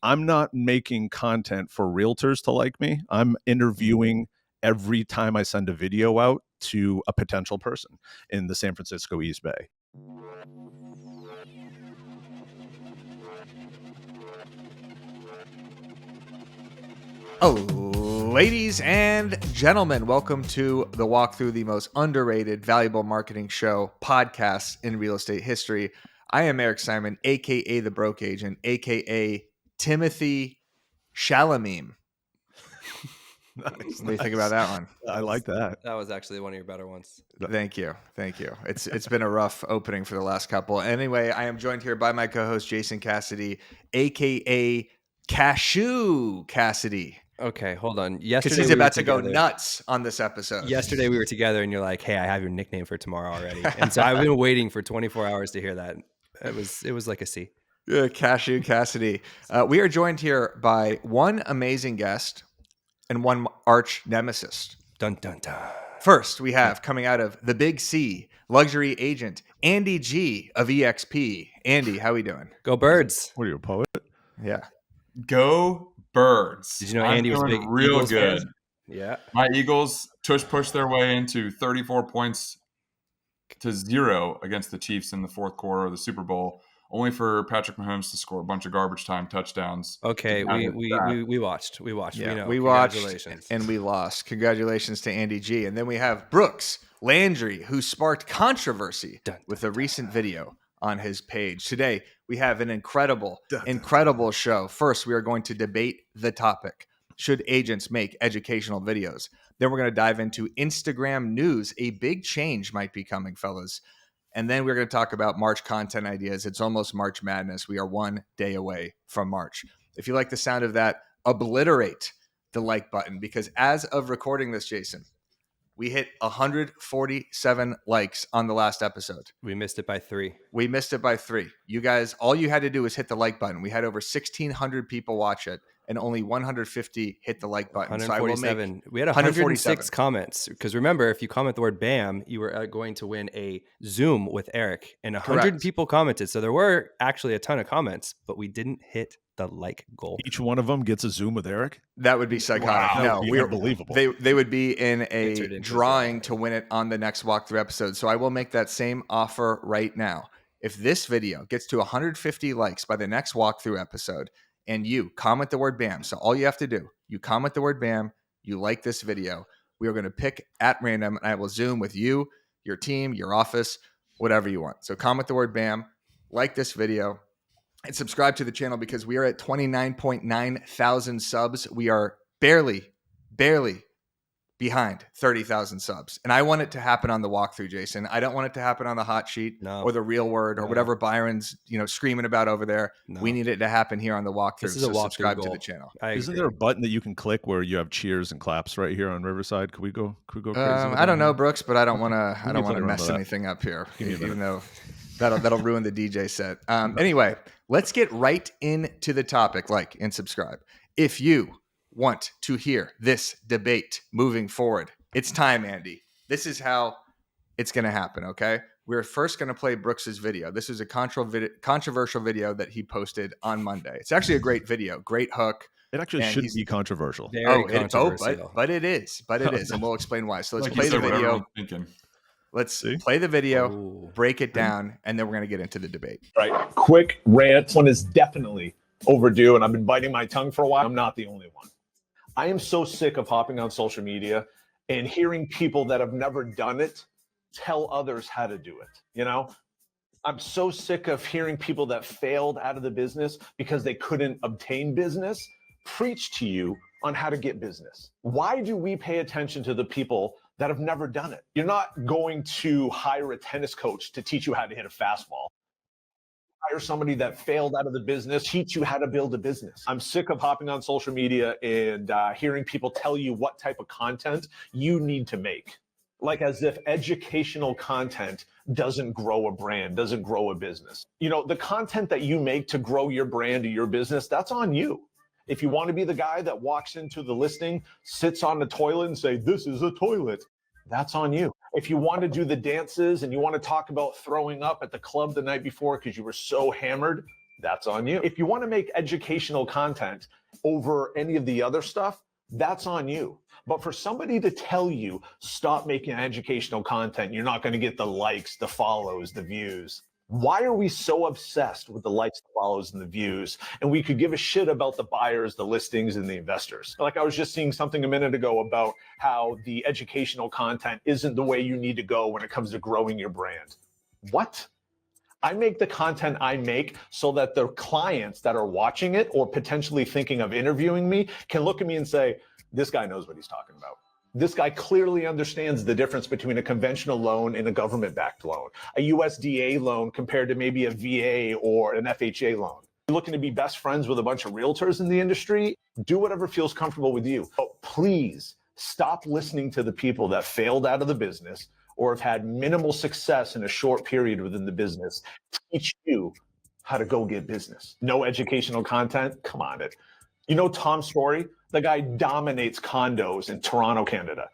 I'm not making content for realtors to like me. I'm interviewing every time I send a video out to a potential person in the San Francisco East Bay. Oh, ladies and gentlemen, welcome to the Walkthrough, the most underrated, valuable marketing show podcast in real estate history. I am 𝐿𝐤𝐚𝐢𝐤, aka the Broke Agent, aka Timothy 𝐊𝐚𝐢𝐤𝐚. Nice, What do you think about that one? I like that. That was actually one of your better ones. Thank you. It's been a rough opening for the last couple. Anyway, I am joined here by my co-host Jason Cassidy, aka Cashew Cassidy. Okay, hold on. Because he's about to go nuts on this episode. Yesterday we were together and you're like, hey, I have your nickname for tomorrow already. And so I've been waiting for 24 hours to hear that. It was like a C. Cashew Cassidy. We are joined here by one amazing guest and one arch nemesis. Dun, dun, dun. First, we have coming out of the Big C, luxury agent, Andy G of EXP. Andy, how we doing? Go Birds. What are you, a poet? Yeah. Go Birds. Did you know Andy was big real Eagles good? fan? Yeah. My Eagles pushed their way into 34 points to 0 against the Chiefs in the fourth quarter of the Super Bowl, only for Patrick Mahomes to score a bunch of garbage time touchdowns. Okay, we watched. Yeah, we watched Congratulations. And we lost. Congratulations to Andy G. And then we have Brooks Landry, who sparked controversy with a recent video on his page. Today, we have an incredible show. First, we are going to debate the topic. Should agents make educational videos? Then we're going to dive into Instagram news. A big change might be coming, fellas. And then we're going to talk about March content ideas. It's almost March Madness. We are 1 day away from March. If you like the sound of that, obliterate the like button, because as of recording this, Jason, we hit 147 likes on the last episode. We missed it by 3. You guys, all you had to do was hit the like button. We had over 1,600 people watch it, and only 150 hit the like button. 147. We had 146 comments. Because remember, if you comment the word BAM, you were going to win a Zoom with Eric. And 100 people commented. So there were actually a ton of comments, but we didn't hit the like goal. Each one of them gets a Zoom with Eric? That would be psychotic. Wow. No, unbelievable. They would be in a drawing to win it on the next walkthrough episode. So I will make that same offer right now. If this video gets to 150 likes by the next walkthrough episode, and you comment the word BAM, so all you have to do, you comment the word BAM, you like this video, we are going to pick at random, and I will Zoom with you, your team, your office, whatever you want. So comment the word BAM, like this video, and subscribe to the channel, because we are at 29.9 thousand subs. We are barely behind 30,000 subs. And I want it to happen on the walkthrough, Jason. I don't want it to happen on the hot sheet or the real word or whatever Byron's screaming about over there. No. We need it to happen here on the walkthrough. This is a walkthrough subscribe goal. To the channel. Isn't there a button that you can click where you have cheers and claps right here on Riverside? Could we go crazy? I don't know, Brooks, but I don't want to mess anything up here, even though that'll ruin the DJ set. Anyway, let's get right into the topic. Like and subscribe. If you want to hear this debate moving forward, it's time, Andy. This is how it's going to happen, okay? We're first going to play Brooks's video. This is a controversial video that he posted on Monday. It's actually a great video, great hook. It actually shouldn't be controversial. Very controversial. But it is, and we'll explain why. So let's play the video. Let's play the video, break it down, and then we're going to get into the debate. Right. Quick rant. This one is definitely overdue, and I've been biting my tongue for a while. I'm not the only one. I am so sick of hopping on social media and hearing people that have never done it tell others how to do it. I'm so sick of hearing people that failed out of the business because they couldn't obtain business preach to you on how to get business. Why do we pay attention to the people that have never done it? You're not going to hire a tennis coach to teach you how to hit a fastball. Hire somebody that failed out of the business, teach you how to build a business. I'm sick of hopping on social media and hearing people tell you what type of content you need to make. Like as if educational content doesn't grow a brand, doesn't grow a business. The content that you make to grow your brand or your business, that's on you. If you want to be the guy that walks into the listing, sits on the toilet and say, this is a toilet, that's on you. If you want to do the dances and you want to talk about throwing up at the club the night before because you were so hammered, That's on you. If you want to make educational content over any of the other stuff, that's on you. But for somebody to tell you, stop making educational content, you're not going to get the likes, the follows, the views. Why are we so obsessed with the likes, the follows, and the views? And we could give a shit about the buyers, the listings, and the investors. Like I was just seeing something a minute ago about how the educational content isn't the way you need to go when it comes to growing your brand. What? I make the content I make so that the clients that are watching it or potentially thinking of interviewing me can look at me and say, this guy knows what he's talking about. This guy clearly understands the difference between a conventional loan and a government-backed loan, a USDA loan compared to maybe a VA or an FHA loan. You're looking to be best friends with a bunch of realtors in the industry, do whatever feels comfortable with you. But please stop listening to the people that failed out of the business or have had minimal success in a short period within the business, teach you how to go get business. No educational content? Come on. You know Tom Story? The guy dominates condos in Toronto, Canada.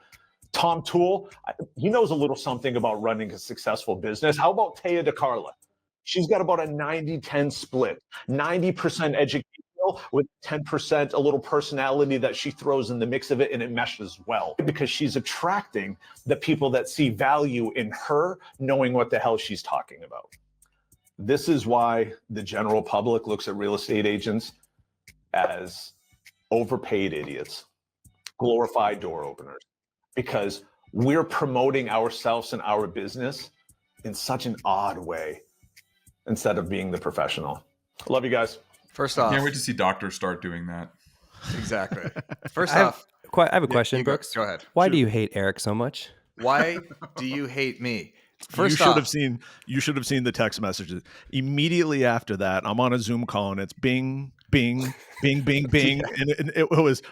Tom Toole, he knows a little something about running a successful business. How about Taya DeCarla? She's got about a 90-10 split, 90% educational with 10% a little personality that she throws in the mix of it, and it meshes well because she's attracting the people that see value in her knowing what the hell she's talking about. This is why the general public looks at real estate agents as overpaid idiots, glorified door openers, because we're promoting ourselves and our business in such an odd way instead of being the professional. I love you guys. First off, I can't wait to see doctors start doing that. Exactly. First off, I have a question, Brooks. Go ahead. Why do you hate Eric so much? Why do you hate me? First you should have seen the text messages immediately after that. I'm on a Zoom call and it's bing, bing, bing, bing, bing, and it was.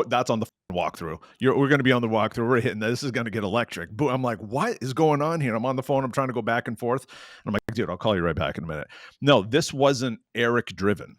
That's on the walkthrough. We're going to be on the walkthrough. We're hitting this is going to get electric. But I'm like, what is going on here? I'm on the phone. I'm trying to go back and forth. And I'm like, dude, I'll call you right back in a minute. No, this wasn't Eric driven.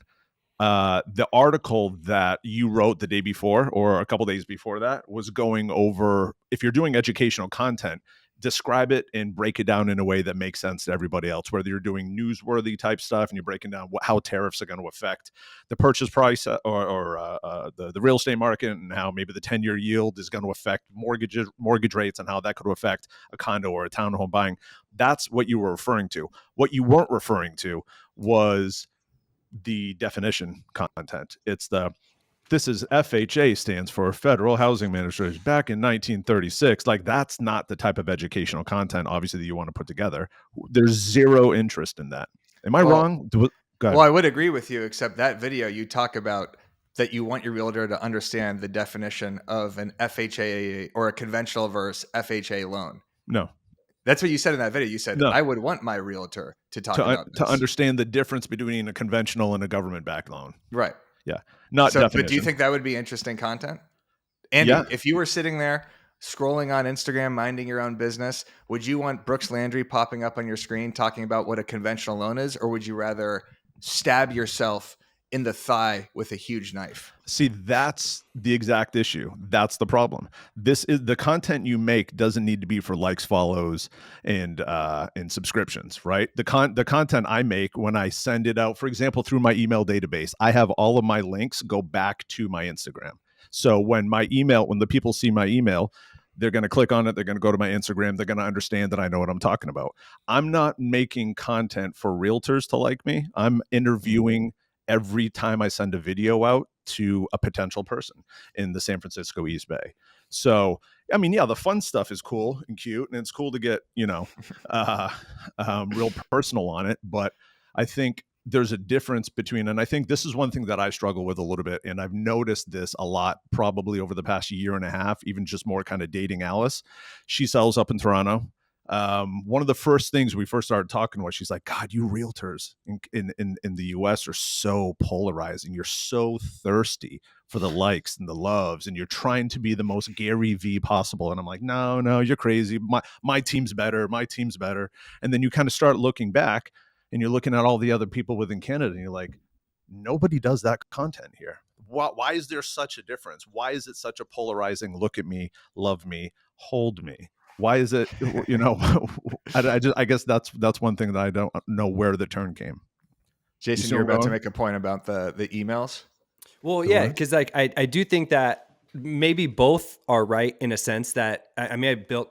The article that you wrote the day before or a couple days before that was going over, if you're doing educational content, describe it and break it down in a way that makes sense to everybody else, whether you're doing newsworthy type stuff and you're breaking down how tariffs are going to affect the purchase price or the real estate market, and how maybe the 10-year yield is going to affect mortgage rates and how that could affect a condo or a townhome buying. That's what you were referring to. What you weren't referring to was the definition content. This is FHA, stands for Federal Housing Administration, back in 1936. Like, that's not the type of educational content, obviously, that you want to put together. There's zero interest in that. Am I wrong? Go ahead. Well, I would agree with you, except that video you talk about that you want your realtor to understand the definition of an FHA or a conventional versus FHA loan. No. That's what you said in that video. You said, no. I would want my realtor to talk about this. To understand the difference between a conventional and a government-backed loan. Right. Yeah. Not definition. But do you think that would be interesting content? Andy, if you were sitting there scrolling on Instagram, minding your own business, would you want Brooks Landry popping up on your screen talking about what a conventional loan is? Or would you rather stab yourself in the thigh with a huge knife? See, that's the exact issue. That's the problem. This is the content you make doesn't need to be for likes, follows, and subscriptions, right? The content I make when I send it out, for example, through my email database, I have all of my links go back to my Instagram. So when the people see my email, they're going to click on it. They're going to go to my Instagram. They're going to understand that I know what I'm talking about. I'm not making content for realtors to like me. I'm interviewing every time I send a video out to a potential person in the San Francisco East Bay. So, I mean, yeah, the fun stuff is cool and cute, and it's cool to get, real personal on it. But I think there's a difference between, and I think this is one thing that I struggle with a little bit, and I've noticed this a lot probably over the past year and a half, even just more kind of dating Alice. She sells up in Toronto. One of the first things we first started talking was, she's like, God, you realtors in the US are so polarizing. You're so thirsty for the likes and the loves, and you're trying to be the most Gary V possible. And I'm like, no, you're crazy. My team's better. My team's better. And then you kind of start looking back and you're looking at all the other people within Canada and you're like, nobody does that content here. Why is there such a difference? Why is it such a polarizing, look at me, love me, hold me? Why is it, I guess that's one thing that I don't know where the turn came. Jason, you're about to make a point about the emails. Well, yeah, because like I do think that maybe both are right in a sense that I built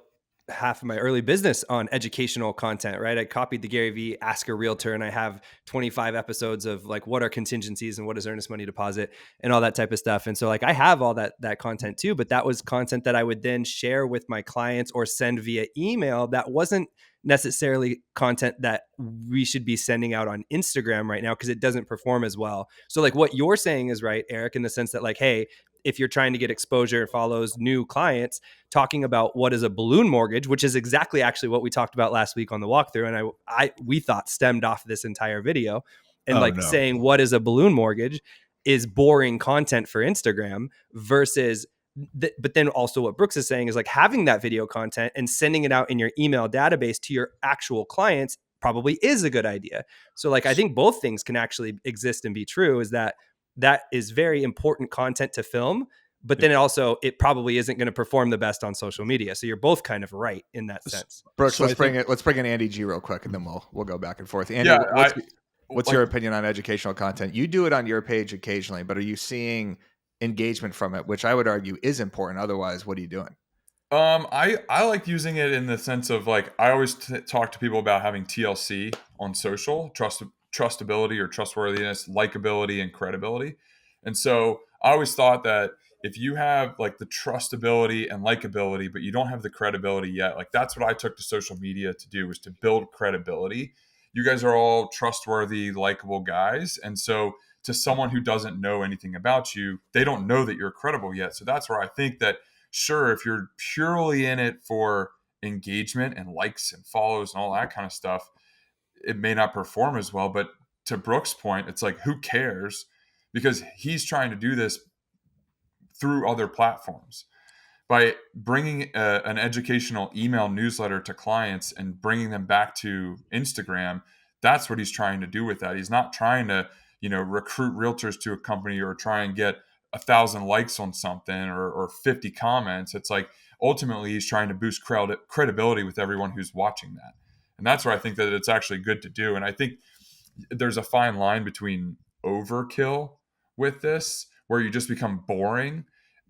half of my early business on educational content, right? I copied the Gary Vee Ask a Realtor, and I have 25 episodes of like what are contingencies and what is earnest money deposit and all that type of stuff. And so like I have all that content too, but that was content that I would then share with my clients or send via email. That wasn't necessarily content that we should be sending out on Instagram right now because it doesn't perform as well. So like what you're saying is right, Eric, in the sense that like, hey, if you're trying to get exposure and follows new clients, talking about what is a balloon mortgage, which is exactly actually what we talked about last week on the walkthrough, and we thought stemmed off this entire video, and saying what is a balloon mortgage is boring content for Instagram versus. But then also what Brooks is saying is like having that video content and sending it out in your email database to your actual clients probably is a good idea. So like I think both things can actually exist and be true, is that is very important content to film, but then it probably isn't going to perform the best on social media. So you're both kind of right in that sense. Brooks, let's bring in Andy G real quick, and then we'll go back and forth. Andy, what's your opinion on educational content? You do it on your page occasionally, but are you seeing engagement from it, which I would argue is important? Otherwise, what are you doing? I like using it in the sense of like, I always talk to people about having TLC on social, trustability or trustworthiness, likability and credibility. And so I always thought that if you have like the trustability and likability, but you don't have the credibility yet, like that's what I took to social media to do, was to build credibility. You guys are all trustworthy, likable guys. And so to someone who doesn't know anything about you, they don't know that you're credible yet. So that's where I think that, sure, if you're purely in it for engagement and likes and follows and all that kind of stuff, it may not perform as well. But to Brooks' point, it's like, who cares? Because he's trying to do this through other platforms. By bringing an educational email newsletter to clients and bringing them back to Instagram, that's what he's trying to do with that. He's not trying to, recruit realtors to a company or try and get 1,000 likes on something or 50 comments. It's like, ultimately, he's trying to boost credibility with everyone who's watching that. And that's where I think that it's actually good to do. And I think there's a fine line between overkill with this, where you just become boring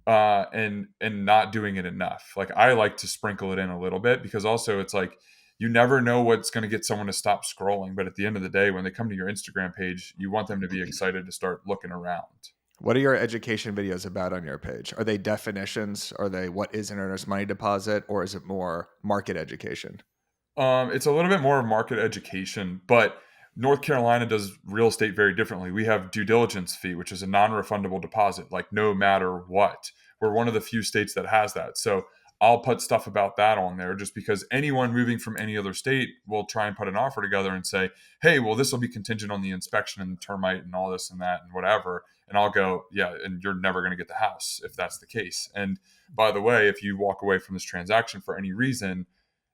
and not doing it enough. Like, I like to sprinkle it in a little bit, because also it's like, you never know what's going to get someone to stop scrolling. But at the end of the day, when they come to your Instagram page, you want them to be excited to start looking around. What are your education videos about on your page? Are they definitions? Are they what is an earnest money deposit? Or is it more market education? It's a little bit more market education, but North Carolina does real estate very differently. We have due diligence fee, which is a non-refundable deposit, like no matter what. We're one of the few states that has that. So I'll put stuff about that on there, just because anyone moving from any other state will try and put an offer together and say, hey, well, this will be contingent on the inspection and the termite and all this and that and whatever. And I'll go, yeah, and you're never going to get the house if that's the case. And by the way, if you walk away from this transaction for any reason,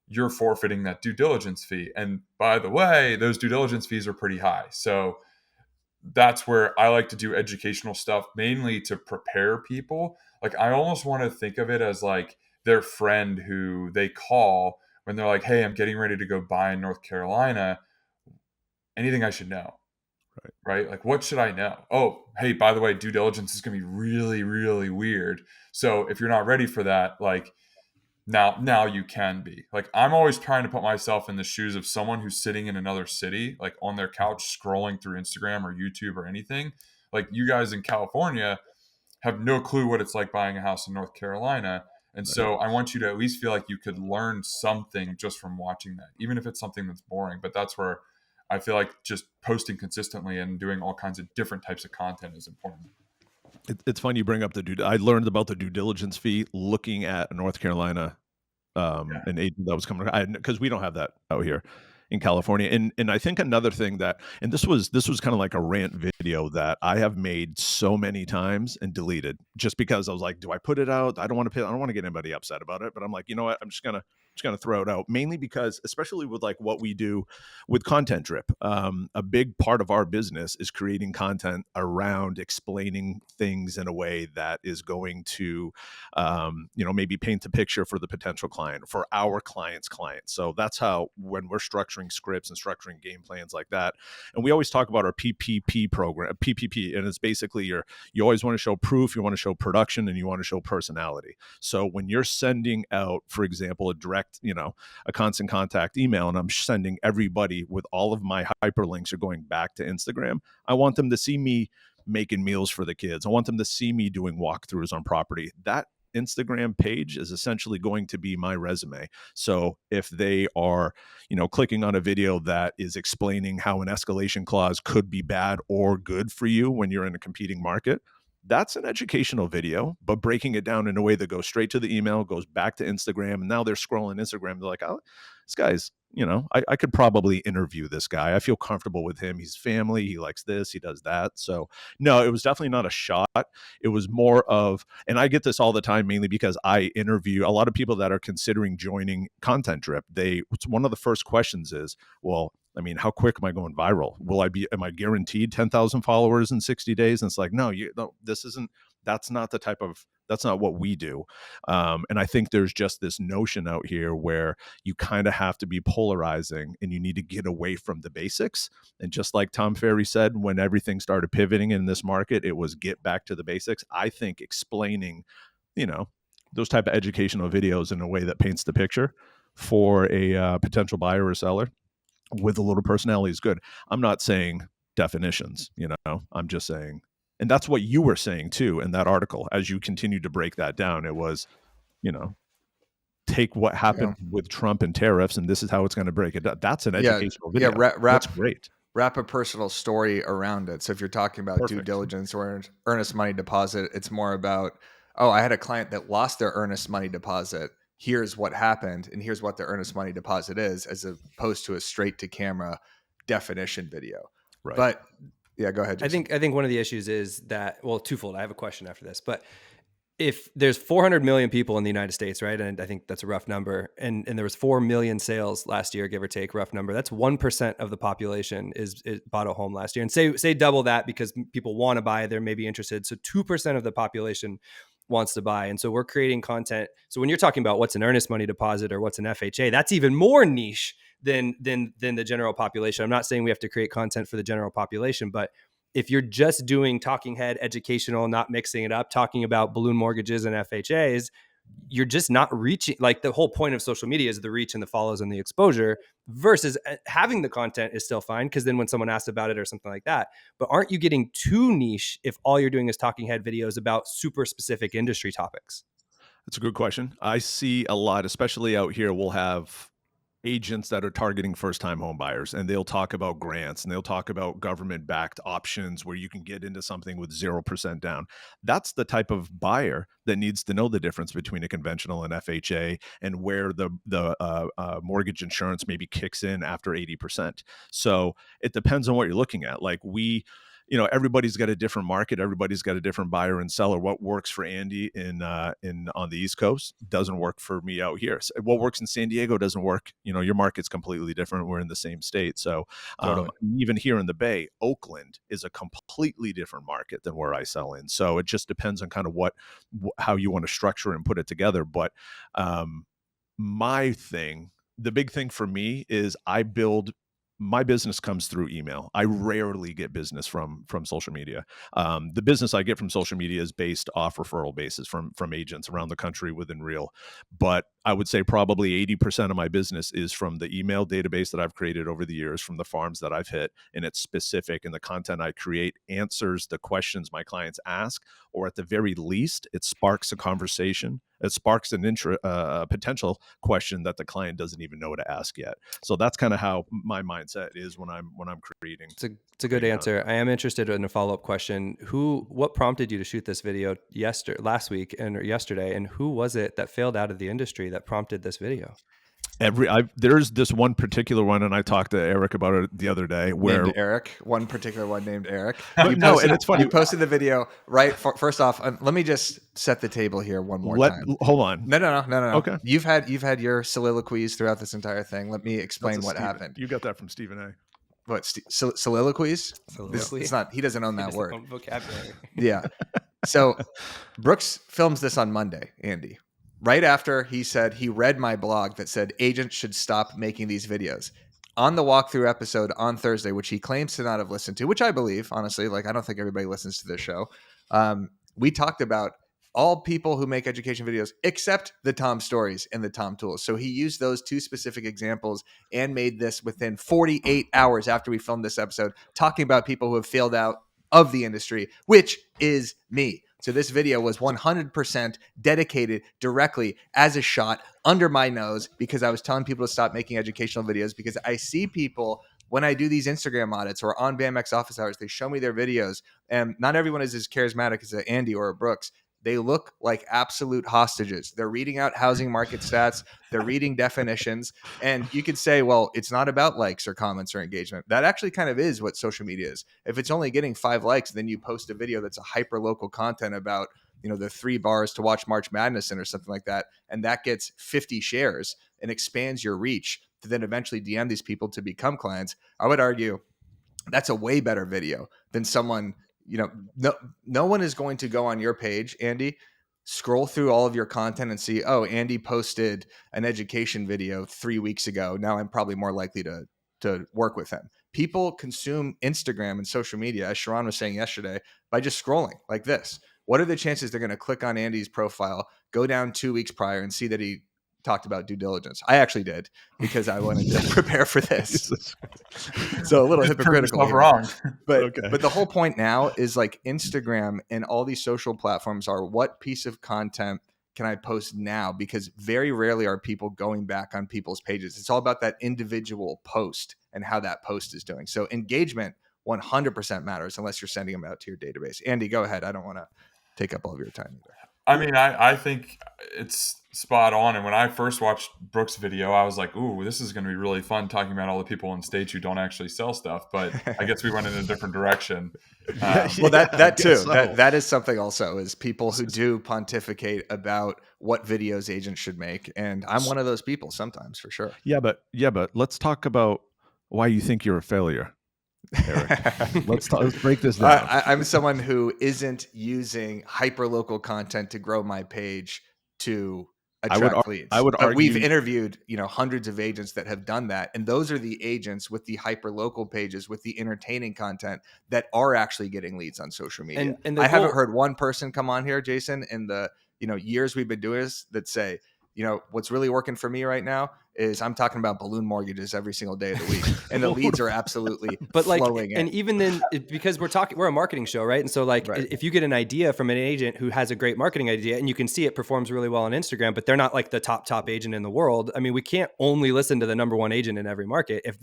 you're forfeiting that due diligence fee. And by the way, those due diligence fees are pretty high. So that's where I like to do educational stuff, mainly to prepare people. Like, I almost want to think of it as like their friend who they call when they're like, hey, I'm getting ready to go buy in North Carolina. Anything I should know? Right? Like, what should I know? Oh, hey, by the way, due diligence is going to be really, really weird. So if you're not ready for that, like, now you can be. Like, I'm always trying to put myself in the shoes of someone who's sitting in another city, like on their couch scrolling through Instagram or YouTube or anything. Like, you guys in California have no clue what it's like buying a house in North Carolina. And so I want you to at least feel like you could learn something just from watching that, even if it's something that's boring. But that's where I feel like just posting consistently and doing all kinds of different types of content is important. It's funny you bring up I learned about the due diligence fee looking at North Carolina, an agent that was coming, because we don't have that out here in California. And I think another thing that, and this was kind of like a rant video that I have made so many times and deleted, just because I was like, do I put it out? I don't want to get anybody upset about it, but I'm like, you know what? I'm just gonna just going to throw it out, mainly because, especially with like what we do with Content Drip, a big part of our business is creating content around explaining things in a way that is going to, maybe paint a picture for the potential client, for our client's client. So that's how, when we're structuring scripts and structuring game plans like that, and we always talk about our PPP program, PPP, and it's basically you always want to show proof, you want to show production, and you want to show personality. So when you're sending out, for example, a direct, a constant contact email, and I'm sending everybody with all of my hyperlinks are going back to Instagram, I want them to see me making meals for the kids. I want them to see me doing walkthroughs on property. That Instagram page is essentially going to be my resume. So if they are, clicking on a video that is explaining how an escalation clause could be bad or good for you when you're in a competing market, that's an educational video, but breaking it down in a way that goes straight to the email, goes back to Instagram. And now they're scrolling Instagram. They're like, oh, this guy's, I could probably interview this guy. I feel comfortable with him. He's family. He likes this. He does that. So no, it was definitely not a shot. It was more of, and I get this all the time, mainly because I interview a lot of people that are considering joining Content Drip. One of the first questions is, well, I mean, how quick am I going viral? Am I guaranteed 10,000 followers in 60 days? And it's like, no, that's not what we do. And I think there's just this notion out here where you kind of have to be polarizing and you need to get away from the basics. And just like Tom Ferry said, when everything started pivoting in this market, it was get back to the basics. I think explaining, those type of educational videos in a way that paints the picture for a potential buyer or seller with a little personality is good. I'm not saying definitions, I'm just saying, and that's what you were saying too in that article. As you continued to break that down, it was, take what happened with Trump and tariffs, and this is how it's going to break it down. That's an educational video. That's great. Wrap a personal story around it. So if you're talking about due diligence or earnest money deposit, it's more about, I had a client that lost their earnest money deposit. Here's what happened, and here's what the earnest money deposit is, as opposed to a straight to camera definition video. Right. But yeah, go ahead, Jason. I think one of the issues is that, well, twofold. I have a question after this, but if there's 400 million people in the United States, right? And I think that's a rough number. And there was 4 million sales last year, give or take, rough number. That's 1% of the population is bought a home last year. And say double that because people want to buy, they're maybe interested. So 2% of the population wants to buy. And so we're creating content. So when you're talking about what's an earnest money deposit or what's an FHA, that's even more niche than the general population. I'm not saying we have to create content for the general population, but if you're just doing talking head educational, not mixing it up, talking about balloon mortgages and FHAs, you're just not reaching. Like, the whole point of social media is the reach and the follows and the exposure, versus having the content is still fine, because then when someone asks about it or something like that, but aren't you getting too niche if all you're doing is talking head videos about super specific industry topics? That's a good question. I see a lot, especially out here, we'll have agents that are targeting first-time home buyers, and they'll talk about grants and they'll talk about government-backed options where you can get into something with 0% down. That's the type of buyer that needs to know the difference between a conventional and FHA, and where the mortgage insurance maybe kicks in after 80%. So it depends on what you're looking at. Like, everybody's got a different market. Everybody's got a different buyer and seller. What works for Andy in on the East Coast doesn't work for me out here. So what works in San Diego doesn't work. Your market's completely different. We're in the same state. So totally. Even here in the Bay, Oakland is a completely different market than where I sell in. So it just depends on kind of how you want to structure and put it together. But the big thing for me is my business comes through email. I rarely get business from social media. The business I get from social media is based off referral basis from agents around the country within Real. But I would say probably 80% of my business is from the email database that I've created over the years, from the farms that I've hit, and it's specific, and the content I create answers the questions my clients ask, or at the very least, it sparks a conversation. It sparks a potential question that the client doesn't even know to ask yet. So that's kind of how my mindset is when I'm creating. It's a good answer. I am interested in a follow-up question. What prompted you to shoot this video last week or yesterday, and who was it that failed out of the industry that prompted this video? There's this one particular one, and I talked to Eric about it the other day. Where named Eric, one particular one named Eric. and it's funny. You posted the video right. First off, let me just set the table here one more time. Hold on. No. Okay. You've had your soliloquies throughout this entire thing. Let me explain what happened. You got that from Stephen A. What soliloquies? It's not. He doesn't own that word. Vocabulary. Yeah. So Brooks films this on Monday, Andy. Right after he said he read my blog that said agents should stop making these videos. On the walkthrough episode on Thursday, which he claims to not have listened to, which I believe, honestly, like I don't think everybody listens to this show. We talked about all people who make education videos except the Tom Stories and the Tom Tools. So he used those two specific examples and made this within 48 hours after we filmed this episode, talking about people who have failed out of the industry, which is me. So this video was 100% dedicated directly as a shot under my nose because I was telling people to stop making educational videos because I see people when I do these Instagram audits or on BAMX office hours, they show me their videos and not everyone is as charismatic as an Andy or a Brooks. They look like absolute hostages. They're reading out housing market stats. They're reading definitions. And you could say, well, it's not about likes or comments or engagement. That actually kind of is what social media is. If it's only getting 5 likes, then you post a video that's a hyper local content about, the 3 bars to watch March Madness in or something like that. And that gets 50 shares and expands your reach to then eventually DM these people to become clients. I would argue that's a way better video than someone no one is going to go on your page, Andy, scroll through all of your content and see, oh, Andy posted an education video 3 weeks ago. Now I'm probably more likely to work with him. People consume Instagram and social media, as Sharon was saying yesterday, by just scrolling like this. What are the chances they're going to click on Andy's profile, go down 2 weeks prior and see that he talked about due diligence? I actually did because I wanted to prepare for this. So a little hypocritical. Wrong. But the whole point now is like Instagram and all these social platforms are what piece of content can I post now? Because very rarely are people going back on people's pages. It's all about that individual post and how that post is doing. So engagement 100% matters unless you're sending them out to your database. Andy, go ahead. I don't want to take up all of your time either. I mean, I think it's spot on. And when I first watched Brooks' video, I was like, ooh, this is going to be really fun talking about all the people on stage who don't actually sell stuff. But I guess we went in a different direction. Well, that too. So. That is something also is people who do pontificate about what videos agents should make. And I'm one of those people sometimes for sure. Yeah, but let's talk about why you think you're a failure. Eric. Let's break this down. I'm someone who isn't using hyper-local content to grow my page to attract leads. I would argue we've interviewed, hundreds of agents that have done that, and those are the agents with the hyper-local pages with the entertaining content that are actually getting leads on social media. And I haven't heard one person come on here, Jason, in the years we've been doing this that say, what's really working for me right now is I'm talking about balloon mortgages every single day of the week. And the leads are absolutely flowing in. And even then, because we're a marketing show, right? And so if you get an idea from an agent who has a great marketing idea and you can see it performs really well on Instagram, but they're not like the top agent in the world. I mean, we can't only listen to the number one agent in every market. If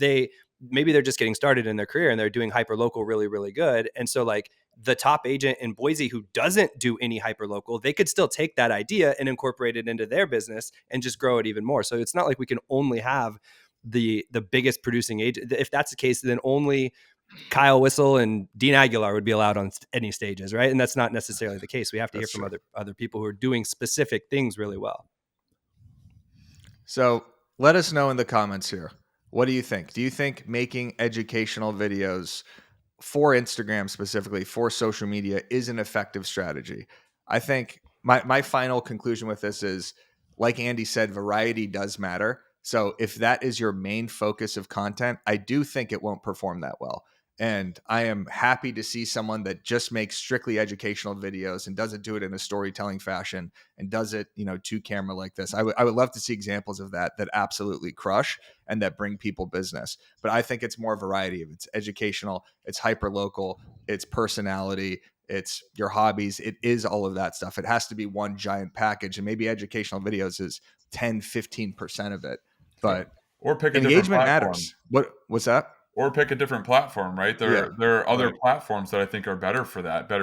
maybe they're just getting started in their career and they're doing hyper local really, really good. And so the top agent in Boise who doesn't do any hyper local, they could still take that idea and incorporate it into their business and just grow it even more. So it's not like we can only have the biggest producing agent. If that's the case, then only Kyle Whissel and Dean Aguilar would be allowed on any stages, right? And that's not necessarily the case. We have to hear from other people who are doing specific things really well. So let us know in the comments here. What do you think? Do you think making educational videos for Instagram specifically, for social media, is an effective strategy? I think my final conclusion with this is, like Andy said, variety does matter. So if that is your main focus of content, I do think it won't perform that well. And I am happy to see someone that just makes strictly educational videos and doesn't do it in a storytelling fashion and does it, to camera like this. I would love to see examples of that absolutely crush and that bring people business. But I think it's more variety. If it's educational, it's hyper local, it's personality, it's your hobbies. It is all of that stuff. It has to be one giant package, and maybe educational videos is 10, 15% of it. But or pick a engagement matters. What's that? Or pick a different platform, right? There are other platforms that I think are better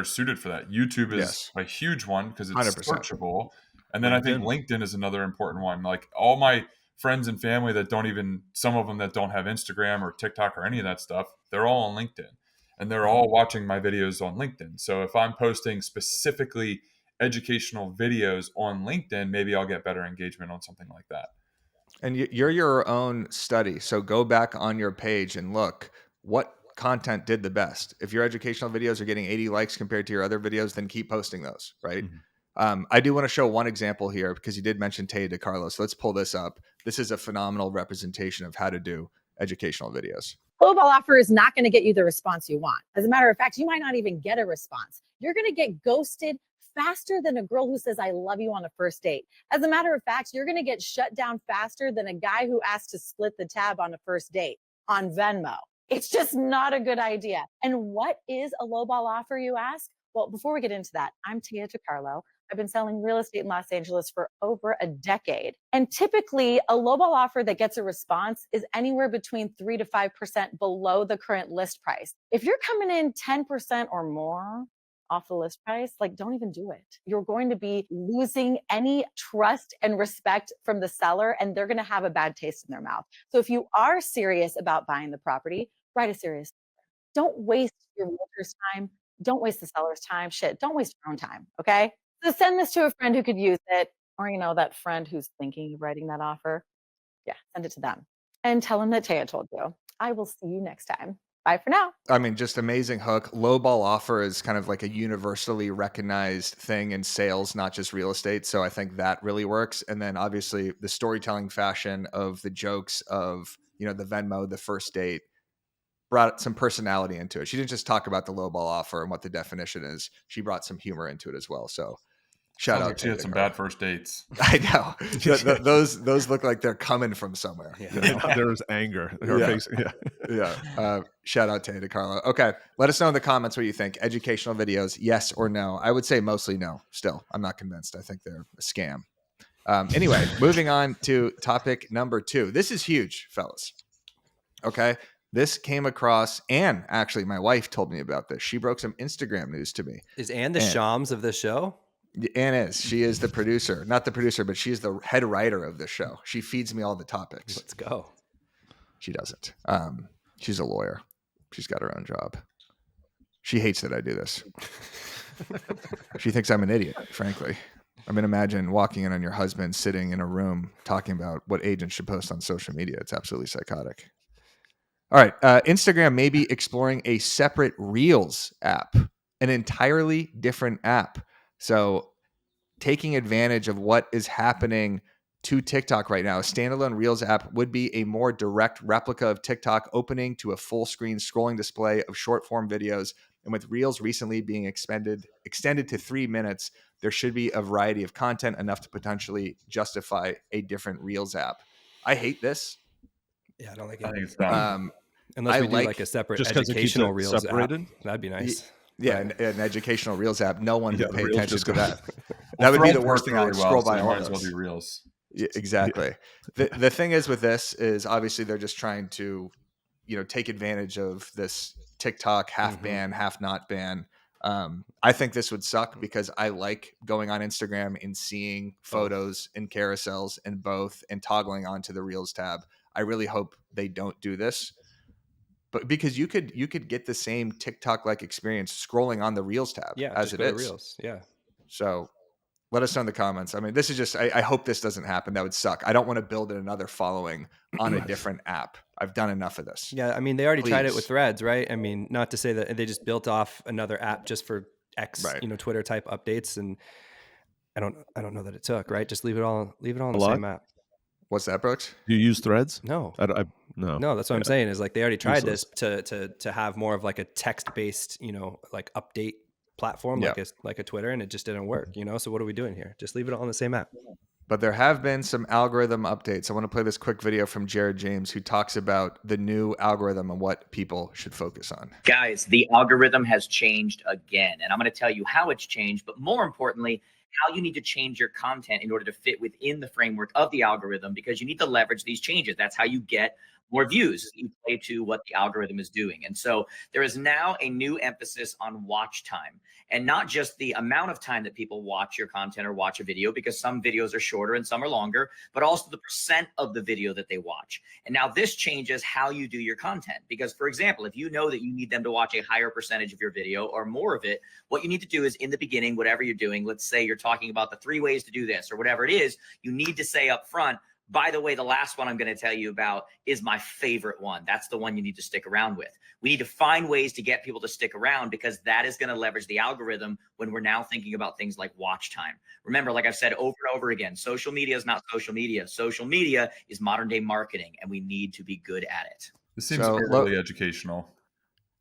suited for that. YouTube is a huge one because it's 100%. Searchable. And then I think LinkedIn is another important one. Like all my friends and family that don't even, some of them that don't have Instagram or TikTok or any of that stuff, they're all on LinkedIn and they're all watching my videos on LinkedIn. So if I'm posting specifically educational videos on LinkedIn, maybe I'll get better engagement on something like that. And you're your own study. So go back on your page and look what content did the best. If your educational videos are getting 80 likes compared to your other videos, then keep posting those, right? I do want to show one example here because you did mention Tia DeCarlo. So let's pull this up. This is a phenomenal representation of how to do educational videos. Lowball offer is not going to get you the response you want. As a matter of fact, you might not even get a response. You're going to get ghosted faster than a girl who says, I love you on a first date. As a matter of fact, you're going to get shut down faster than a guy who asked to split the tab on a first date on Venmo. It's just not a good idea. And what is a lowball offer, you ask? Well, before we get into that, I'm Tia DeCarlo. I've been selling real estate in Los Angeles for over a decade. And typically, a lowball offer that gets a response is anywhere between 3 to 5% below the current list price. If you're coming in 10% or more off the list price, like, don't even do it. You're going to be losing any trust and respect from the seller, and they're going to have a bad taste in their mouth. So if you are serious about buying the property, write a serious offer. Don't waste your realtor's time. Don't waste the seller's time. Shit, don't waste your own time, okay? So send this to a friend who could use it, or, you know, that friend who's thinking of writing that offer. Yeah, send it to them. And tell them that Tia told you. I will see you next time. Bye for now. I mean, just amazing hook. Lowball offer is kind of like a universally recognized thing in sales, not just real estate. So I think that really works. And then obviously the storytelling fashion of the jokes of, you know, the Venmo, the first date, brought some personality into it. She didn't just talk about the lowball offer and what the definition is. She brought some humor into it as well. So shout out. She had some bad first dates. I know. those look like they're coming from somewhere. Yeah. You know? There's anger. Shout out to Tia DeCarlo. Okay, let us know in the comments what you think. Educational videos, yes or no? I would say mostly no. Still, I'm not convinced. I think they're a scam. Anyway, moving on to topic number 2. This is huge, fellas. Okay, this came across, Anne, actually, my wife told me about this. She broke some Instagram news to me. Is Anne the Shams of this show? Anne is. She is the producer. Not the producer, but she's the head writer of the show. She feeds me all the topics. Let's go. She doesn't. She's a lawyer. She's got her own job. She hates that I do this. She thinks I'm an idiot, frankly. I mean, imagine walking in on your husband sitting in a room talking about what agents should post on social media. It's absolutely psychotic. All right. Instagram may be exploring a separate Reels app, an entirely different app. So taking advantage of what is happening to TikTok right now, a standalone Reels app would be a more direct replica of TikTok, opening to a full screen scrolling display of short form videos. And with Reels recently being extended to 3 minutes, there should be a variety of content enough to potentially justify a different Reels app. I hate this. Yeah, I don't like it. I think it's dumb. Unless we do like a separate educational Reels separated app. That'd be nice. Yeah, an educational Reels app. No one would pay attention to that. That would be the worst thing. I would scroll by all might as well be Reels. Yeah, exactly. The thing is with this is obviously they're just trying to, you know, take advantage of this TikTok half ban, half not ban. I think this would suck because I like going on Instagram and seeing photos and carousels and both and toggling onto the Reels tab. I really hope they don't do this. But because you could get the same TikTok-like experience scrolling on the Reels tab as it is. Reels. Yeah. So let us know in the comments. I mean, this is just, I hope this doesn't happen. That would suck. I don't want to build another following on a different app. I've done enough of this. Yeah. I mean, they already tried it with Threads, right? I mean, not to say that they just built off another app just for X, you know, Twitter type updates. And I don't know that it took, right? Just leave it all on the same app. What's that, Brooks? Do you use Threads? No. No, that's what I'm saying is like they already tried this to have more of like a text-based, you know, like update platform like a Twitter, and it just didn't work, you know? So what are we doing here? Just leave it all on the same app. But there have been some algorithm updates. I want to play this quick video from Jared James, who talks about the new algorithm and what people should focus on. Guys, the algorithm has changed again, and I'm going to tell you how it's changed, but more importantly, how you need to change your content in order to fit within the framework of the algorithm, because you need to leverage these changes. That's how you get more views. You play to what the algorithm is doing. And so there is now a new emphasis on watch time, and not just the amount of time that people watch your content or watch a video, because some videos are shorter and some are longer, but also the percent of the video that they watch. And now this changes how you do your content, because, for example, if you know that you need them to watch a higher percentage of your video or more of it, what you need to do is, in the beginning, whatever you're doing, let's say you're talking about the 3 ways to do this or whatever it is, you need to say up front, by the way, the last one I'm going to tell you about is my favorite one. That's the one you need to stick around with. We need to find ways to get people to stick around, because that is going to leverage the algorithm when we're now thinking about things like watch time. Remember, like I've said over and over again, social media is not social media. Social media is modern day marketing, and we need to be good at it. This seems overly educational.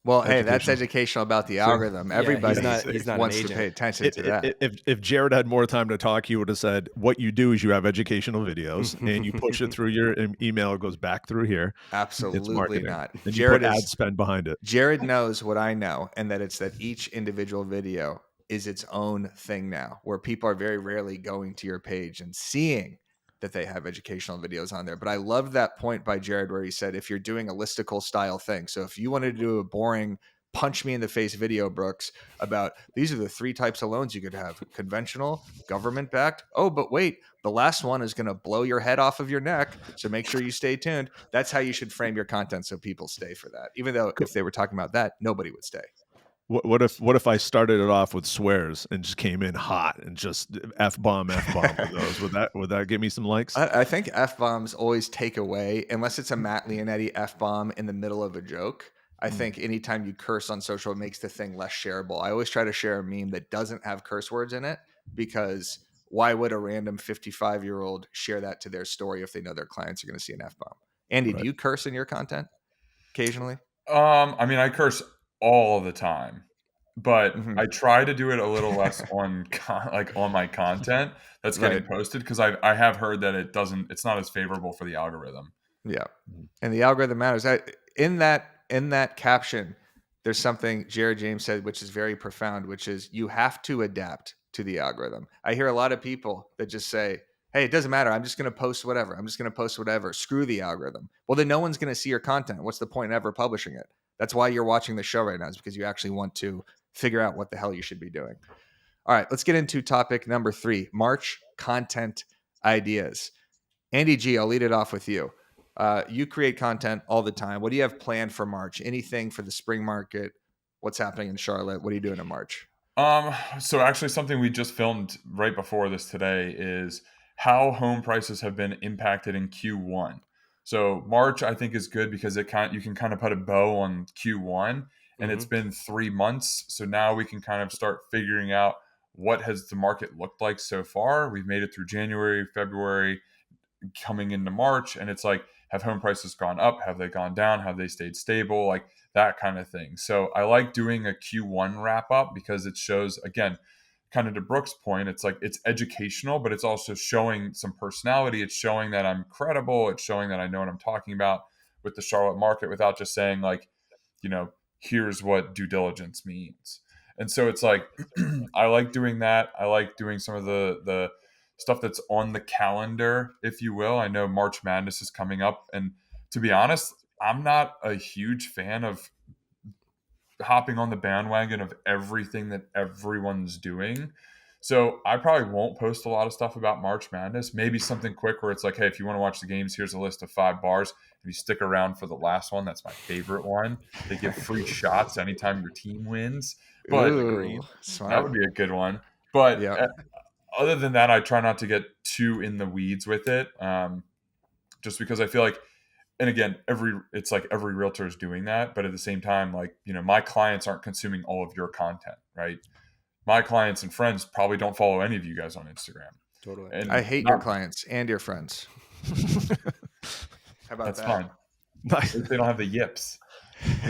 Well, hey, that's educational about the algorithm. Everybody he's not wants to pay attention to that. If Jared had more time to talk, he would have said, what you do is you have educational videos and you push it through your email. It goes back through here. Absolutely not. And Jared you put ad spend behind it. Jared knows what I know, and that it's that each individual video is its own thing now, where people are very rarely going to your page and seeing that they have educational videos on there. But I love that point by Jared where he said, if you're doing a listicle style thing, so if you wanted to do a boring punch me in the face video, Brooks, about these are the 3 types of loans you could have: conventional, government backed. Oh, but wait, the last one is going to blow your head off of your neck. So make sure you stay tuned. That's how you should frame your content, so people stay for that. Even though if they were talking about that, nobody would stay. What if I started it off with swears and just came in hot and just F-bomb with those? Would that give me some likes? I think F-bombs always take away, unless it's a Matt Leonetti F-bomb in the middle of a joke. I think anytime you curse on social, it makes the thing less shareable. I always try to share a meme that doesn't have curse words in it, because why would a random 55-year-old share that to their story if they know their clients are going to see an F-bomb? Andy, do you curse in your content occasionally? I mean, I curse all the time, but I try to do it a little less on on my content that's getting posted, because I have heard that it's not as favorable for the algorithm. Yeah, and the algorithm matters. In that caption, there's something Jared James said, which is very profound, which is you have to adapt to the algorithm. I hear a lot of people that just say, hey, it doesn't matter. I'm just going to post whatever. Screw the algorithm. Well, then no one's going to see your content. What's the point in ever publishing it? That's why you're watching the show right now, is because you actually want to figure out what the hell you should be doing. All right, let's get into topic number 3, March content ideas. Andy G, I'll lead it off with you. You create content all the time. What do you have planned for March? Anything for the spring market? What's happening in Charlotte? What are you doing in March? So actually something we just filmed right before this today is how home prices have been impacted in Q1. So March, I think, is good because you can kind of put a bow on Q1, and it's been 3 months. So now we can kind of start figuring out what has the market looked like so far. We've made it through January, February, coming into March, and it's like, have home prices gone up? Have they gone down? Have they stayed stable? Like that kind of thing. So I like doing a Q1 wrap up, because it shows, again, kind of to Brooks' point, it's like it's educational, but it's also showing some personality. It's showing that I'm credible. It's showing that I know what I'm talking about with the Charlotte market, without just saying like, here's what due diligence means. And so it's like, I like doing that. I like doing some of the stuff that's on the calendar, if you will. I know March Madness is coming up, and to be honest, I'm not a huge fan of hopping on the bandwagon of everything that everyone's doing. So I probably won't post a lot of stuff about March Madness. Maybe something quick where it's like, hey, if you want to watch the games, here's a list of 5 bars. If you stick around for the last one, that's my favorite one. They give free shots anytime your team wins. But that would be a good one. But other than that, I try not to get too in the weeds with it, just because I feel like, and again, it's like every realtor is doing that, but at the same time, like, my clients aren't consuming all of your content, right? My clients and friends probably don't follow any of you guys on Instagram. Totally. And I hate your clients and your friends. How about that's that? Fine. They don't have the yips.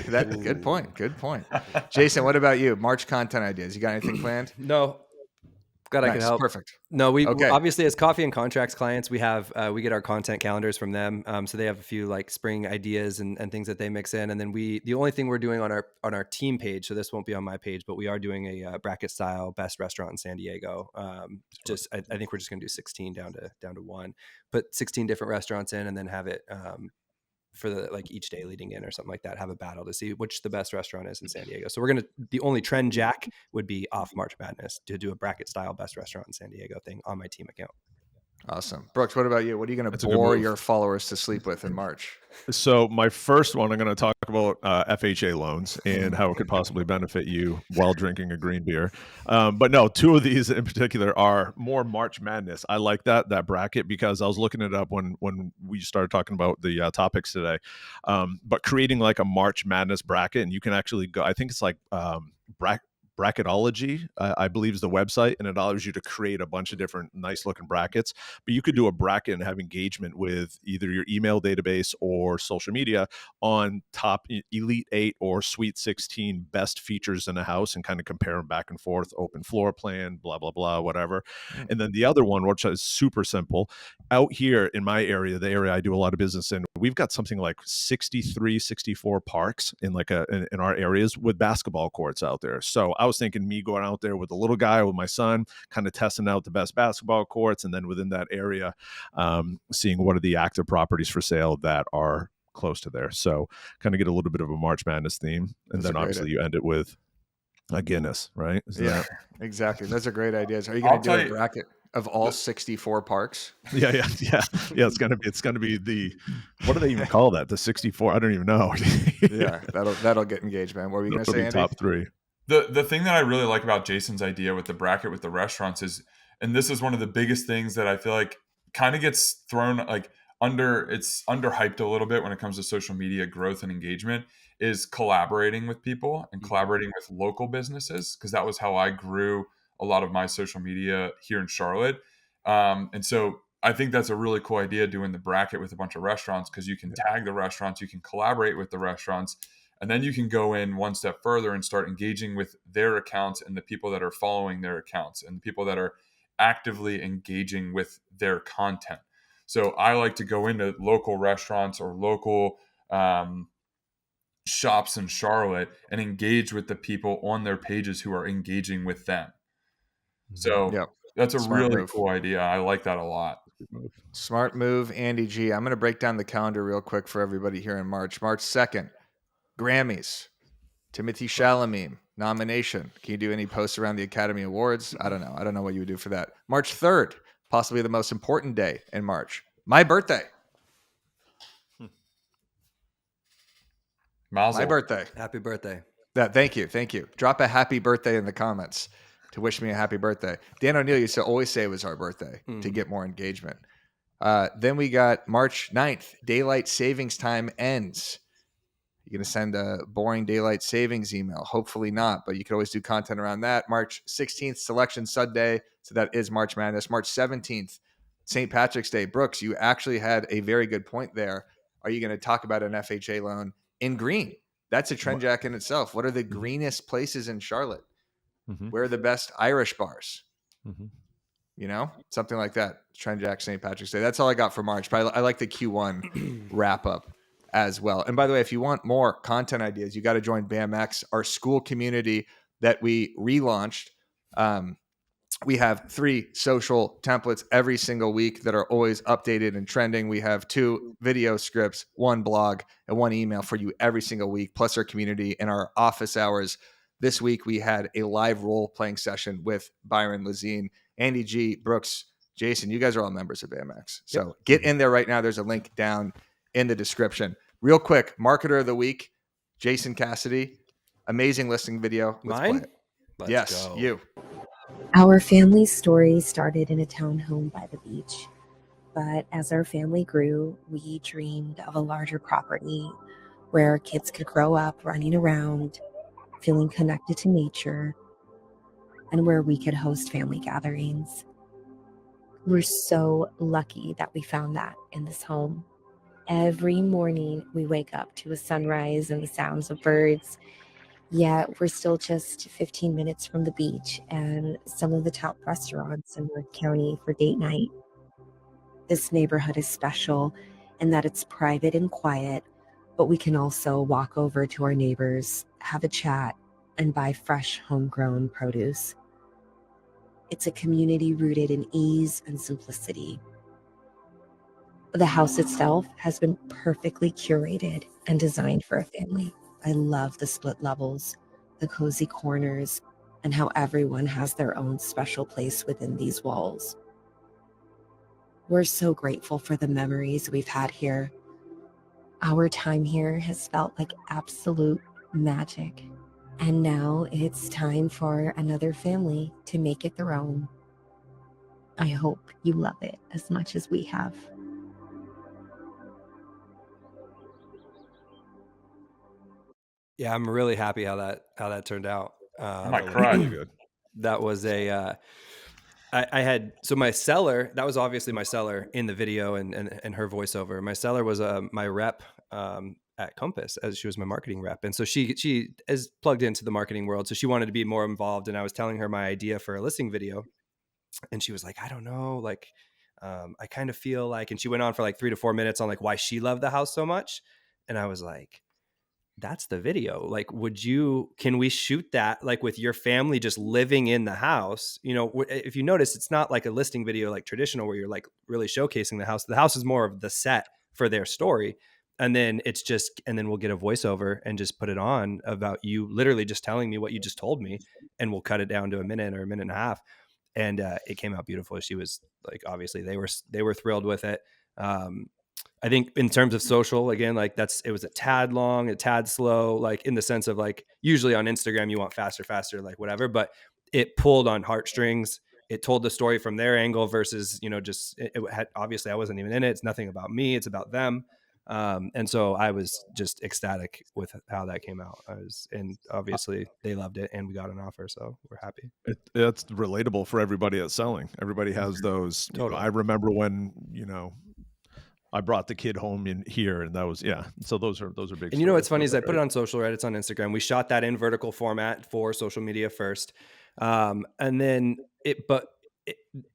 Good point. Good point. Jason, what about you? March content ideas. You got anything planned? No. Glad I can help. Perfect. No, we obviously, as Coffee and Contracts clients, we get our content calendars from them. So they have a few like spring ideas and things that they mix in. And then the only thing we're doing on our team page, so this won't be on my page, but we are doing a bracket style best restaurant in San Diego. I think we're just going to do 16 down to 1, put 16 different restaurants in, and then have it for the like each day leading in or something like that, have a battle to see which the best restaurant is in San Diego. So the only trend jack would be off March Madness to do a bracket style best restaurant in San Diego thing on my team account. Awesome. Brooks, what about you? What are you going to bore your followers to sleep with in March? So my first one, I'm going to talk about FHA loans and how it could possibly benefit you while drinking a green beer. But no, two of these in particular are more March Madness. I like that bracket because I was looking it up when we started talking about the topics today. But creating like a March Madness bracket, and you can actually go, I think it's like Bracketology, I believe is the website, and it allows you to create a bunch of different nice looking brackets. But you could do a bracket and have engagement with either your email database or social media on top Elite 8 or Sweet 16 best features in a house and kind of compare them back and forth, open floor plan, blah, blah, blah, whatever. And then the other one, which is super simple, out here in my area, the area I do a lot of business in, we've got something like 63, 64 parks in in our areas with basketball courts out there. So I was thinking me going out there with the little guy, with my son, kind of testing out the best basketball courts. And then within that area, seeing what are the active properties for sale that are close to there. So kind of get a little bit of a March Madness theme. And then obviously you end it with a Guinness, right? Exactly. Those are great ideas. Are you going to do a bracket of all 64 parks? Yeah. It's gonna be the, what do they even call that? The 64? I don't even know. Yeah, that'll get engagement. What were you going to say, Andy? Top three. The thing that I really like about Jason's idea with the bracket with the restaurants is, and this is one of the biggest things that I feel like kind of gets thrown like it's underhyped a little bit when it comes to social media growth and engagement, is collaborating with people and collaborating with local businesses, because that was how I grew a lot of my social media here in Charlotte. And so I think that's a really cool idea, doing the bracket with a bunch of restaurants, because you can tag the restaurants, you can collaborate with the restaurants, and then you can go in one step further and start engaging with their accounts and the people that are following their accounts and the people that are actively engaging with their content. So I like to go into local restaurants or local shops in Charlotte and engage with the people on their pages who are engaging with them. So that's a really cool idea. I like that a lot. Smart move, Andy G. I'm going to break down the calendar real quick for everybody here in March. March 2nd, Grammys. Timothée Chalamet nomination. Can you do any posts around the Academy Awards? I don't know. I don't know what you would do for that. March 3rd, possibly the most important day in March. My birthday. My birthday. Happy birthday. Thank you. Drop a happy birthday in the comments to wish me a happy birthday. Dan O'Neill used to always say it was our birthday to get more engagement. Then we got March 9th. Daylight savings time ends. You're going to send a boring daylight savings email? Hopefully not, but you can always do content around that. March 16th, Selection Sunday. So that is March Madness. March 17th, St. Patrick's Day. Brooks, you actually had a very good point there. Are you going to talk about an FHA loan in green? That's a trend jack in itself. What are the greenest places in Charlotte? Where are the best Irish bars? You know, something like that. Trend jack, St. Patrick's Day. That's all I got for March. But I like the Q1 wrap up as well. And by the way, if you want more content ideas, you got to join BAMX, our school community that we relaunched. We have 3 social templates every single week that are always updated and trending. We have 2 video scripts, 1 blog, and 1 email for you every single week, plus our community and our office hours. This week, we had a live role-playing session with Byron Lazine, Andy G, Brooks, Jason. You guys are all members of BAMX. So get in there right now. There's a link down in the description. Real quick, Marketer of the Week, Jason Cassidy. Amazing listing video. Let's play it. Let's go. You. Our family story started in a townhome by the beach. But as our family grew, we dreamed of a larger property where our kids could grow up running around, feeling connected to nature, and where we could host family gatherings. We're so lucky that we found that in this home. Every morning we wake up to a sunrise and the sounds of birds, yet we're still just 15 minutes from the beach and some of the top restaurants in North County for date night. This neighborhood is special in that it's private and quiet, but we can also walk over to our neighbors, have a chat, and buy fresh homegrown produce. It's a community rooted in ease and simplicity. The house itself has been perfectly curated and designed for a family. I love the split levels, the cozy corners, and how everyone has their own special place within these walls. We're so grateful for the memories we've had here. Our time here has felt like absolute magic. And now it's time for another family to make it their own. I hope you love it as much as we have. Yeah, I'm really happy how that turned out. I might cry. Really good. That was a I had, so my seller, that was obviously my seller in the video and her voiceover. My seller was my rep at Compass, as she was my marketing rep. And so she is plugged into the marketing world. So she wanted to be more involved. And I was telling her my idea for a listing video. And she was like, I don't know, like, I kind of feel like, and she went on for like 3 to 4 minutes on like why she loved the house so much. And I was like, that's the video. Like, can we shoot that like with your family just living in the house? You know, if you notice, it's not like a listing video like traditional where you're like really showcasing the house. The house is more of the set for their story. And then we'll get a voiceover and just put it on about you literally just telling me what you just told me. And we'll cut it down to a minute or a minute and a half. And it came out beautiful. She was like, obviously they were thrilled with it. I think in terms of social, again, like it was a tad long, a tad slow, like in the sense of like, usually on Instagram, you want faster, like whatever, but it pulled on heartstrings. It told the story from their angle versus, just, it had, obviously I wasn't even in it. It's nothing about me. It's about them. And so I was just ecstatic with how that came out. And obviously they loved it and we got an offer. So we're happy. It's relatable for everybody that's selling. Everybody has those. Totally. I remember when, I brought the kid home in here, and that was, yeah. So those are big. And what's funny is I put it on social, right? It's on Instagram. We shot that in vertical format for social media first. And then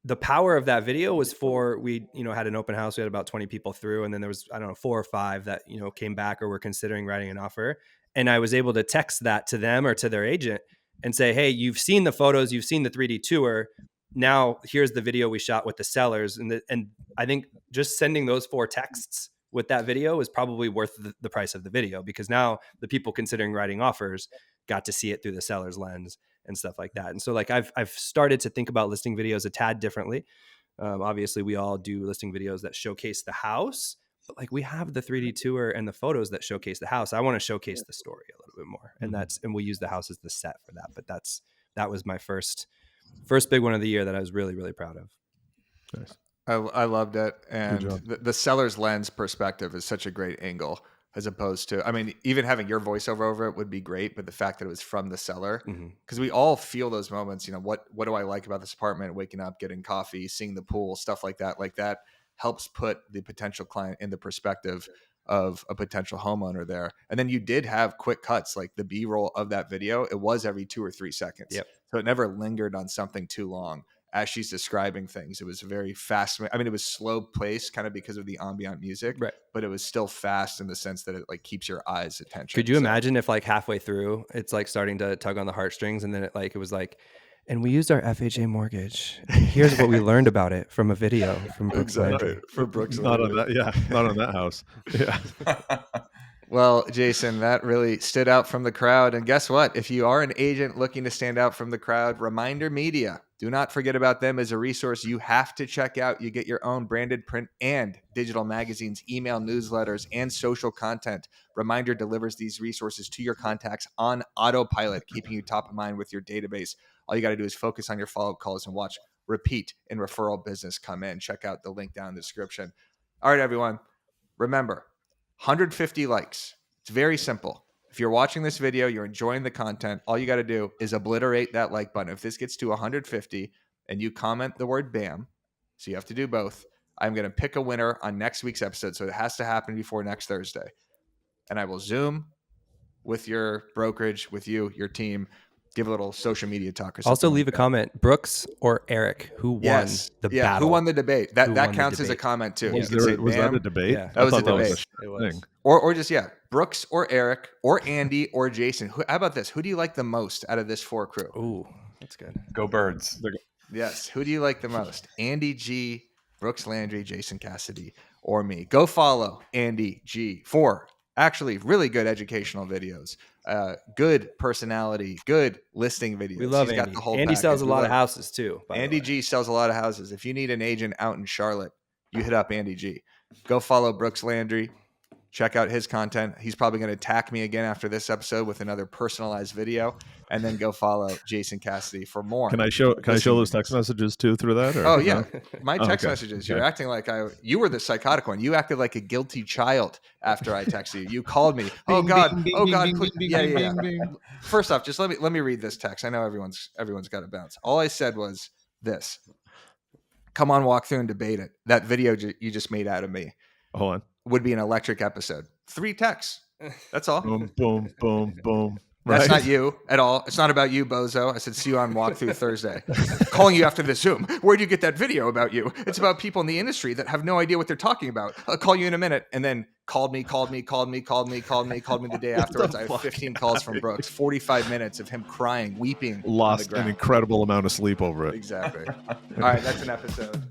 the power of that video was we had an open house. We had about 20 people through. And then there was, I don't know, 4 or 5 that, came back or were considering writing an offer. And I was able to text that to them or to their agent and say, hey, you've seen the photos, you've seen the 3D tour. Now here's the video we shot with the sellers. And I think just sending those 4 texts with that video is probably worth the price of the video, because now the people considering writing offers got to see it through the seller's lens and stuff like that. And so like I've started to think about listing videos a tad differently. Obviously we all do listing videos that showcase the house, but like we have the 3D tour and the photos that showcase the house. I want to showcase the story a little bit more. And we'll use the house as the set for that. But that was my first big one of the year that I was really, really proud of. Nice. I loved it. And the seller's lens perspective is such a great angle, as opposed to, I mean, even having your voiceover over it would be great, but the fact that it was from the seller, because we all feel those moments, what do I like about this apartment? Waking up, getting coffee, seeing the pool, stuff like that helps put the potential client in the perspective of a potential homeowner there. And then you did have quick cuts, like the B-roll of that video. It was every 2 or 3 seconds. Yep. So it never lingered on something too long. As she's describing things, it was very fast. I mean, it was slow paced kind of because of the ambient music, right? But it was still fast in the sense that it like keeps your eyes attention. Could you imagine if like halfway through it's like starting to tug on the heartstrings, and then it was like, and we used our FHA mortgage. And here's what we learned about it from a video from Brooks Landry. Right. For Brooks, not on that. Yeah, not on that house. Yeah. Well, Jason, that really stood out from the crowd. And guess what? If you are an agent looking to stand out from the crowd, Reminder Media. Do not forget about them as a resource you have to check out. You get your own branded print and digital magazines, email newsletters, and social content. Reminder delivers these resources to your contacts on autopilot, keeping you top of mind with your database. All you got to do is focus on your follow-up calls and watch repeat and referral business come in. Check out the link down in the description. All right, everyone. Remember, 150 likes. It's very simple. If you're watching this video, you're enjoying the content, all you got to do is obliterate that like button. If this gets to 150 and you comment the word BAM, so you have to do both, I'm going to pick a winner on next week's episode. So it has to happen before next Thursday. And I will Zoom with your brokerage, with you, your team, give a little social media talk or something. Also leave a comment, Brooks or Eric, who won the battle. Who won the debate? That counts as a comment too. Was that a debate? Yeah. That was a debate. It was. Or just, Brooks or Eric or Andy or Jason. How about this? Who do you like the most out of this 4 crew? Ooh, that's good. Go Birds. Yes. Who do you like the most? Andy G, Brooks Landry, Jason Cassidy, or me. Go follow Andy G for actually really good educational videos, good personality, good listing videos. We love He's Andy. got the whole Andy package. sells a We lot love of houses too. Andy G sells a lot of houses. If you need an agent out in Charlotte, you hit up Andy G. Go follow Brooks Landry. Check out his content. He's probably going to attack me again after this episode with another personalized video. And then go follow Jason Cassidy for more. Can I show those text messages too through that? Or, oh yeah, no? my text messages. You're acting like you were the psychotic one. You acted like a guilty child after I texted you. You called me. Oh God. Yeah. First off, just let me read this text. I know everyone's got to bounce. All I said was this: come on, walk through and debate it. That video you just made out of me. Hold on. Would be an electric episode. 3 texts. That's all. Boom, boom, boom, boom. That's Right? not you at all. It's not about you, bozo. I said, see you on Walkthrough Thursday. Calling you after the Zoom. Where'd you get that video about you? It's about people in the industry that have no idea what they're talking about. I'll call you in a minute. And then called me the day afterwards. I have 15 calls from Brooks. 45 minutes of him crying, weeping. Lost an incredible amount of sleep over it. Exactly. All right, that's an episode.